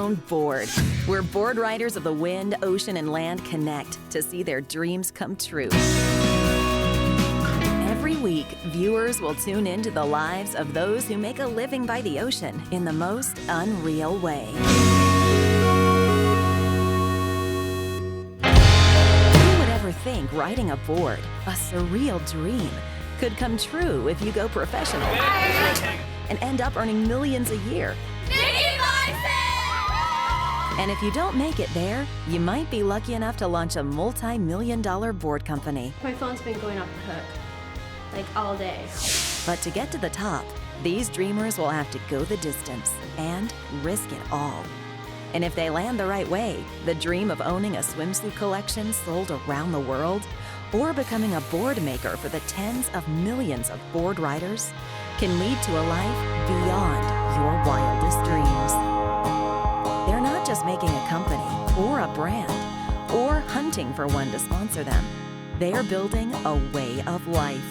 own board, where board riders of the wind, ocean, and land connect to see their dreams come true. Every week, viewers will tune into the lives of those who make a living by the ocean in the most unreal way. Who would ever think riding a board, a surreal dream, could come true if you go professional and end up earning millions a year? Nikki And if you don't make it there, you might be lucky enough to launch a multi-million-dollar board company. My phone's been going off the hook, like all day. But to get to the top, these dreamers will have to go the distance and risk it all. And if they land the right way, the dream of owning a swimsuit collection sold around the world, or becoming a board maker for the tens of millions of board riders, can lead to a life beyond your wildest dreams. They're not just making a company or a brand or hunting for one to sponsor them. They're building a way of life.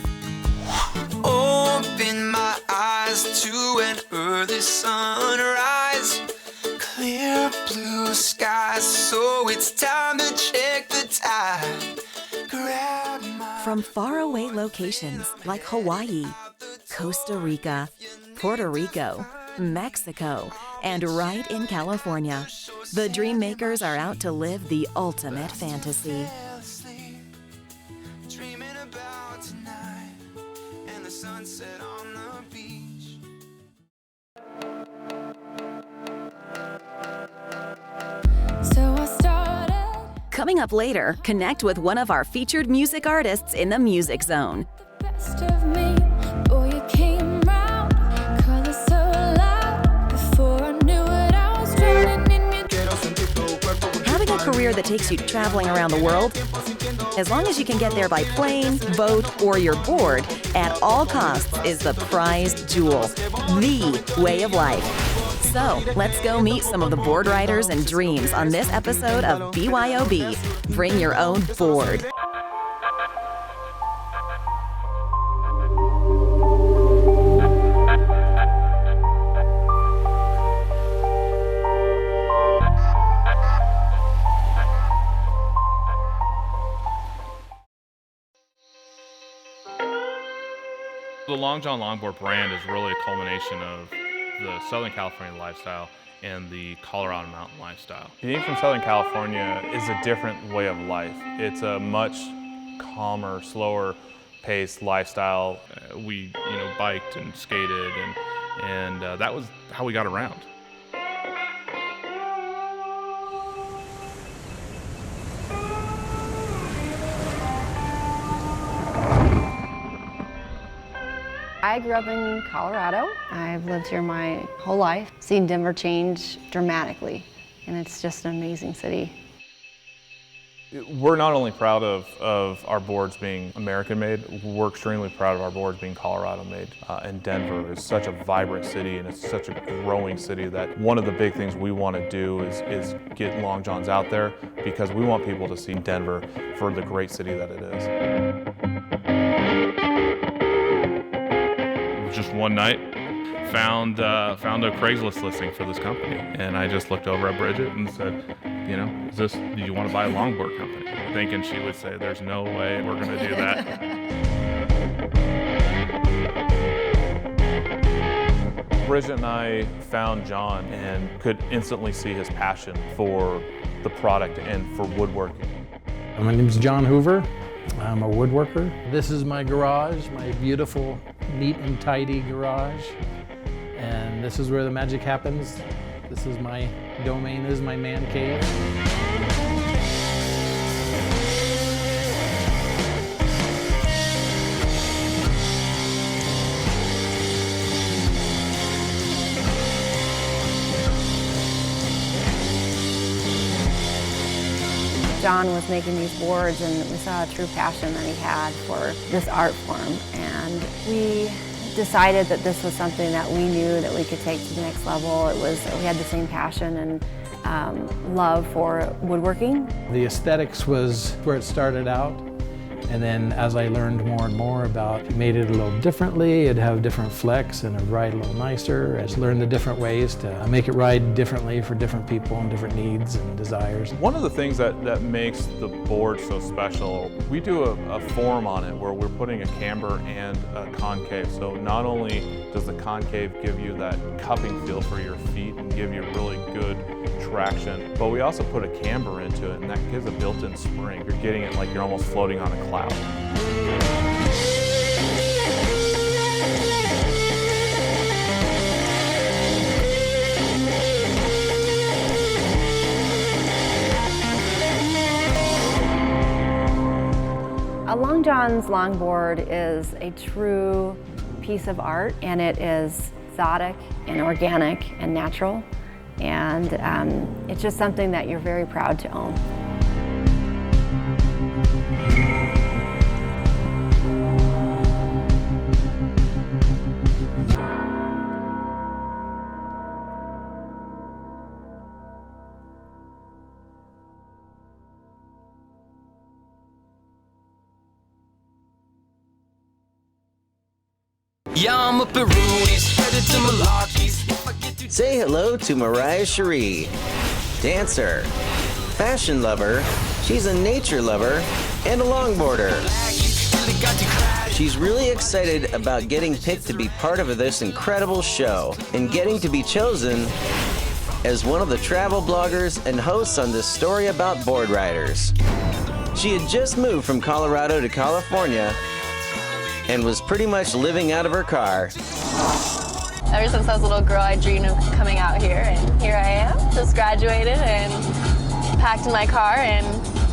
Open my eyes to an early sunrise. Clear blue skies, so it's time to check the tide. Grab my From faraway locations like Hawaii, Costa Rica, Puerto Rico, Mexico, and right in California, the dream makers are out to live the ultimate fantasy. dreaming about tonight and the sunset on the beach. So I started Coming up later, connect with one of our featured music artists in the Music Zone. the best of me. Boy, you came round, colors so loud. Before I knew it, I was drowning in your Having a career that takes you traveling around the world, as long as you can get there by plane, boat, or your board, at all costs is the prized jewel, the way of life. So let's go meet some of the board riders and dreams on this episode of B.Y.O.B. Bring Your Own Board. The Long John Longboard brand is really a culmination of the Southern California lifestyle and the Colorado mountain lifestyle. Being from Southern California is a different way of life. It's a much calmer, slower paced lifestyle. We, biked and skated, and that was how we got around. I grew up in Colorado. I've lived here my whole life, seen Denver change dramatically, and it's just an amazing city. We're not only proud of our boards being American-made, we're extremely proud of our boards being Colorado-made. And Denver is such a vibrant city, and it's such a growing city that one of the big things we want to do is get Long Johns out there, because we want people to see Denver for the great city that it is. Just one night, found a Craigslist listing for this company, and I just looked over at Bridget and said, do you want to buy a longboard company? Thinking she would say, there's no way we're going to do that. Bridget and I found John and could instantly see his passion for the product and for woodworking. My name's John Hoover. I'm a woodworker. This is my garage, my beautiful, neat and tidy garage. And this is where the magic happens. This is my domain, this is my man cave. John was making these boards, and we saw a true passion that he had for this art form. And we decided that this was something that we knew that we could take to the next level. We had the same passion and love for woodworking. The aesthetics was where it started out, And then as I learned more and more about, if you made it a little differently, it'd have different flex and it'd ride a little nicer. I just learned the different ways to make it ride differently for different people and different needs and desires. One of the things that makes the board so special, we do a form on it where we're putting a camber and a concave. So not only does the concave give you that cupping feel for your feet and give you really good traction, but we also put a camber into it, and that gives a built-in spring. You're getting it like you're almost floating on a cloud. A Long John's longboard is a true piece of art, and it is exotic and organic and natural, and it's just something that you're very proud to own. Yeah, I'm up at Rudy's, headed to Malachi's. Say hello to Mariah Cherie, dancer, fashion lover, she's a nature lover, and a longboarder. She's really excited about getting picked to be part of this incredible show and getting to be chosen as one of the travel bloggers and hosts on this story about board riders. She had just moved from Colorado to California and was pretty much living out of her car. Ever since I was a little girl, I dreamed of coming out here, and here I am. Just graduated and packed in my car, and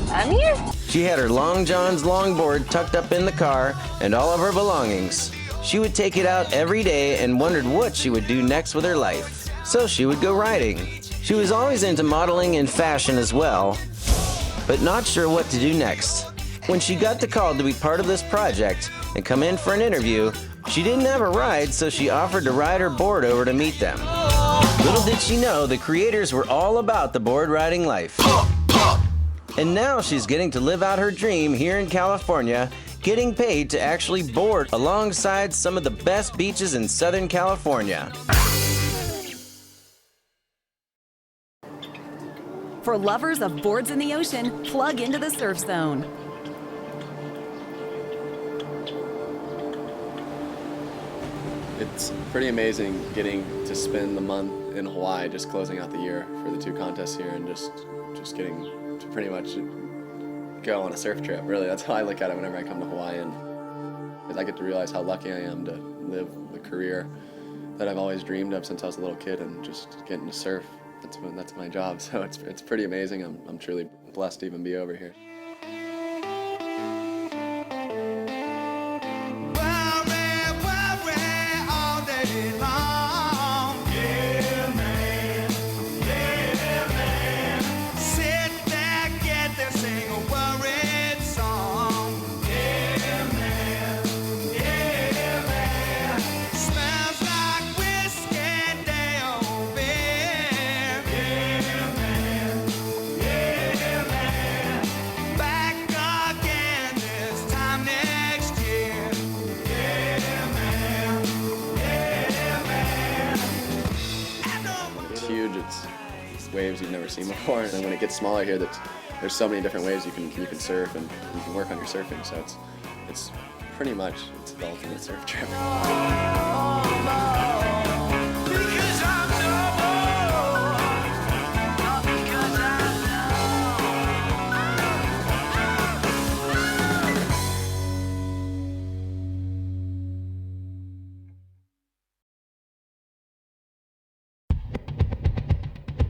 I'm here. She had her Long John's longboard tucked up in the car and all of her belongings. She would take it out every day and wondered what she would do next with her life. So she would go riding. She was always into modeling and fashion as well, but not sure what to do next. When she got the call to be part of this project and come in for an interview, she didn't have a ride, so she offered to ride her board over to meet them. Little did she know the creators were all about the board riding life. And now she's getting to live out her dream here in California, getting paid to actually board alongside some of the best beaches in Southern California. For lovers of boards in the ocean, plug into the Surf Zone. It's pretty amazing getting to spend the month in Hawaii, just closing out the year for the 2 contests here, and just getting to pretty much go on a surf trip. Really, that's how I look at it whenever I come to Hawaii, and I get to realize how lucky I am to live the career that I've always dreamed of since I was a little kid, and just getting to surf. That's my job. So it's pretty amazing. I'm truly blessed to even be over here. Waves you've never seen before, and then when it gets smaller here, there's so many different ways you can surf, and you can work on your surfing. So it's pretty much the ultimate surf trip.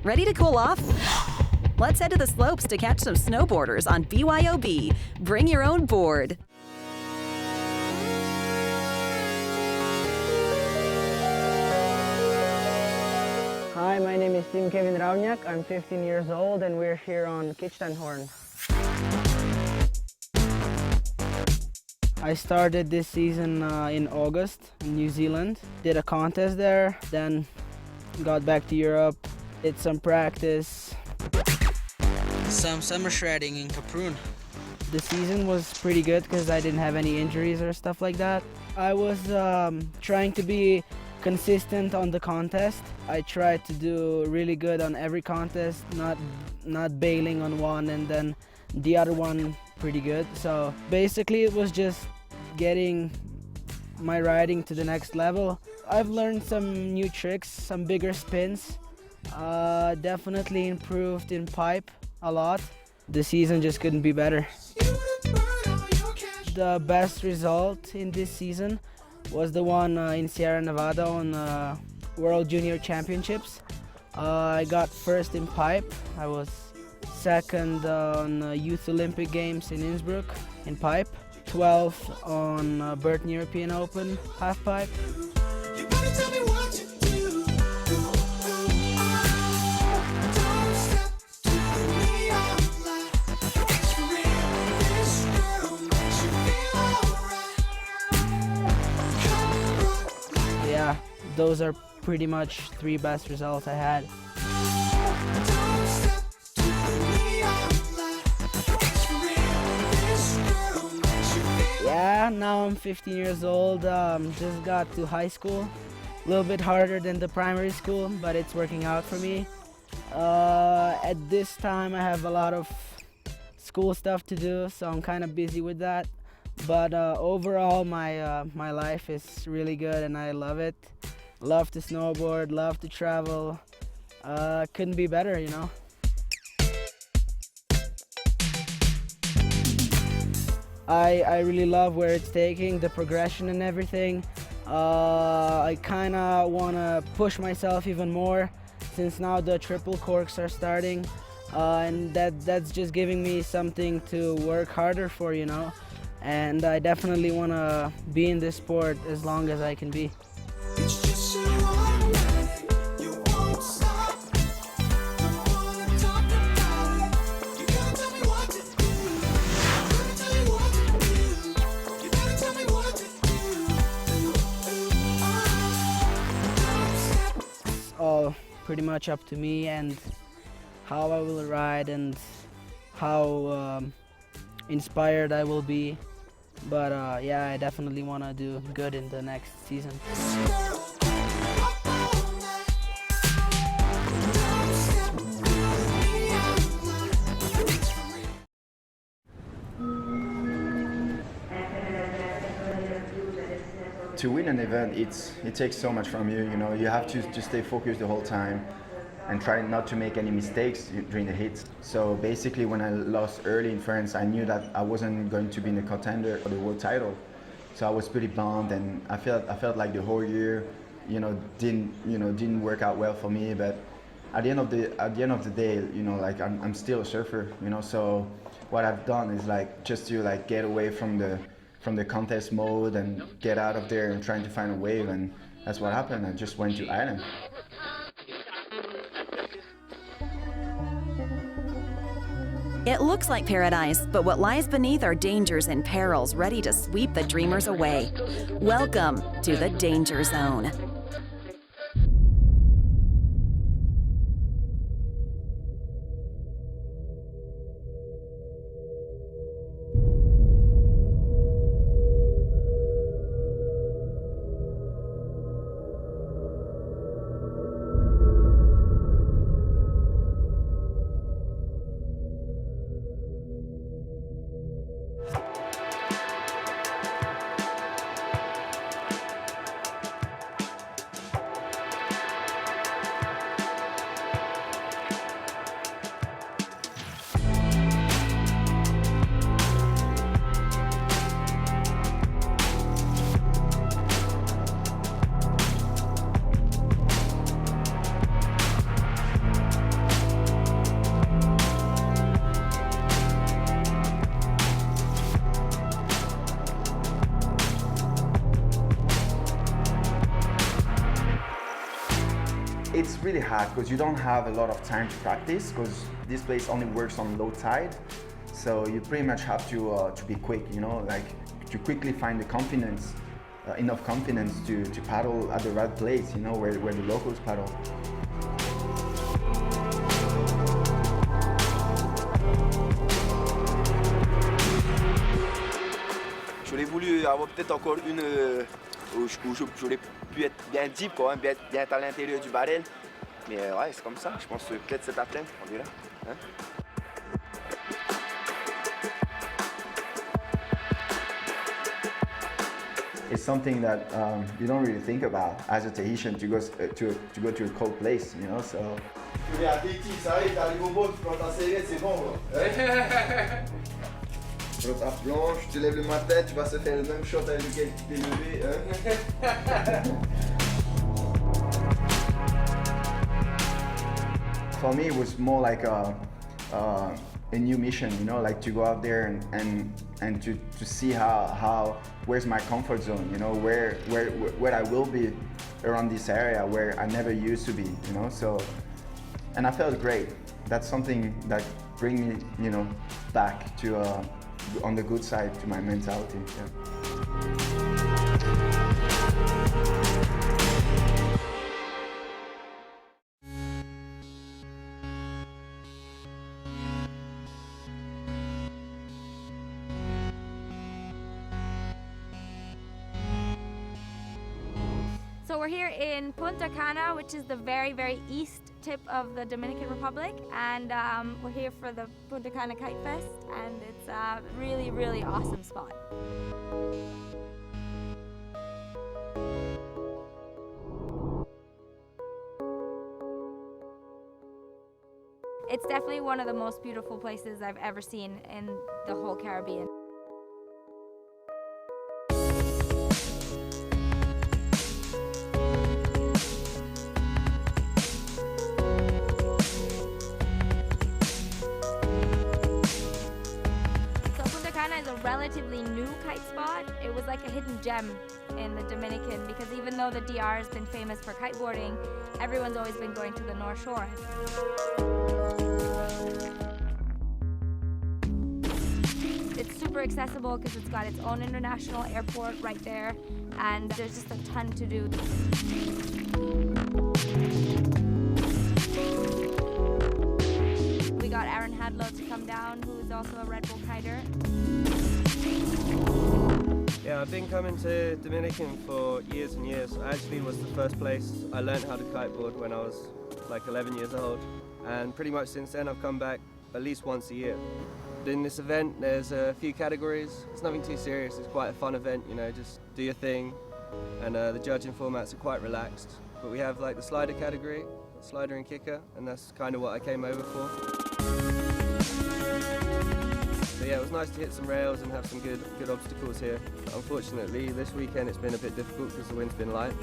Ready to cool off? Let's head to the slopes to catch some snowboarders on B.Y.O.B. Bring your own board. Hi, my name is Tim Kevin Rauniak. I'm 15 years old, and we're here on Horn. I started this season in August in New Zealand. Did a contest there, then got back to Europe. Did some practice. Some summer shredding in Caprun. The season was pretty good because I didn't have any injuries or stuff like that. I was trying to be consistent on the contest. I tried to do really good on every contest, not bailing on one and then the other one pretty good. So basically it was just getting my riding to the next level. I've learned some new tricks, some bigger spins. Definitely improved in pipe a lot. The season just couldn't be better. The best result in this season was the one in Sierra Nevada on World Junior Championships. I got first in pipe. I was second on Youth Olympic Games in Innsbruck in pipe. 12th on Burton European Open half pipe. Yeah, those are pretty much 3 best results I had. Yeah, now I'm 15 years old, just got to high school. A little bit harder than the primary school, but it's working out for me. At this time I have a lot of school stuff to do, so I'm kind of busy with that. But overall my life is really good and I love it. Love to snowboard, love to travel. Couldn't be better, you know. I really love where it's taking, the progression and everything. I kind of want to push myself even more since now the triple corks are starting. And that's just giving me something to work harder for, you know. And I definitely want to be in this sport as long as I can be. All pretty much up to me and how I will ride and how inspired I will be. But yeah, I definitely want to do good in the next season. To win an event, it takes so much from you. You know, you have to stay focused the whole time and try not to make any mistakes during the hits. So basically, when I lost early in France, I knew that I wasn't going to be in the contender for the world title. So I was pretty bummed, and I felt like the whole year, didn't work out well for me. But at the end of the day, like I'm still a surfer, So what I've done is like just to like get away from the contest mode and get out of there and trying to find a wave, and that's what happened. I just went to Ireland. It looks like paradise, but what lies beneath are dangers and perils ready to sweep the dreamers away. Welcome to the Danger Zone. It's really hard because you don't have a lot of time to practice because this place only works on low tide. So you pretty much have to be quick, like to quickly find the confidence, enough confidence to paddle at the right place, where the locals paddle. J'aurais voulu avoir peut-être encore une où j'aurais pu être bien deep, quoi, hein, bien être à l'intérieur du barrel. Mais ouais, c'est comme ça. Je pense que peut-être cet après-midi, on verra. Hein? It's something that you don't really think about as a Tahitian to go to a cold place, you know. So. Tu viens à Tahiti, ça arrive, t'arrives au bord, tu prends ta serviette, c'est bon, quoi. Tu prends ta planche, tu lèves le matin, tu vas se faire le même shot avec lequel tu t'es levé. Hein? For me, it was more like a new mission, you know, like to go out there and to see how where's my comfort zone, you know, where I will be around this area where I never used to be, you know. So, and I felt great. That's something that brings me, you know, back to on the good side to my mentality. Yeah. So we're here in Punta Cana, which is the very, very east tip of the Dominican Republic, and we're here for the Punta Cana Kite Fest, and it's a really, really awesome spot. It's definitely one of the most beautiful places I've ever seen in the whole Caribbean. Relatively new kite spot. It was like a hidden gem in the Dominican because even though the DR has been famous for kiteboarding, everyone's always been going to the North Shore. It's super accessible because it's got its own international airport right there, and there's just a ton to do. We got Aaron Hadlow to come down, who is also a Red Bull kiter. Yeah, I've been coming to Dominican for years and years. Actually, it was the first place I learned how to kiteboard when I was like 11 years old. And pretty much since then, I've come back at least once a year. In this event, there's a few categories. It's nothing too serious. It's quite a fun event, you know, just do your thing. And the judging formats are quite relaxed. But we have like the slider category, slider and kicker, and that's kind of what I came over for. So yeah, it was nice to hit some rails and have some good obstacles here. Unfortunately, this weekend it's been a bit difficult because the wind's been light.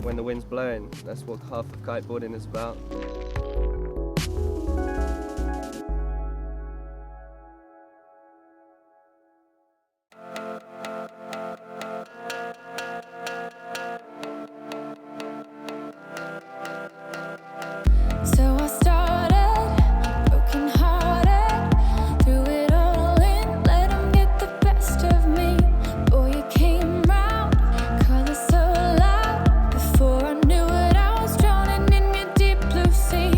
When the wind's blowing, that's what half of kiteboarding is about. So I started broken hearted, threw it all in, let 'em get the best of me. Boy, you came round, colors so loud. Before I knew it, I was drowning in your deep blue sea.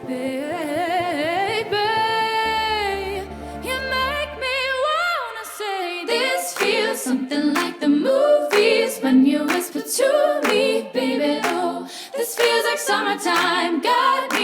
Baby, you make me wanna say this feels something like the movies when you whisper to me, baby. Oh, this feels like summertime. Got me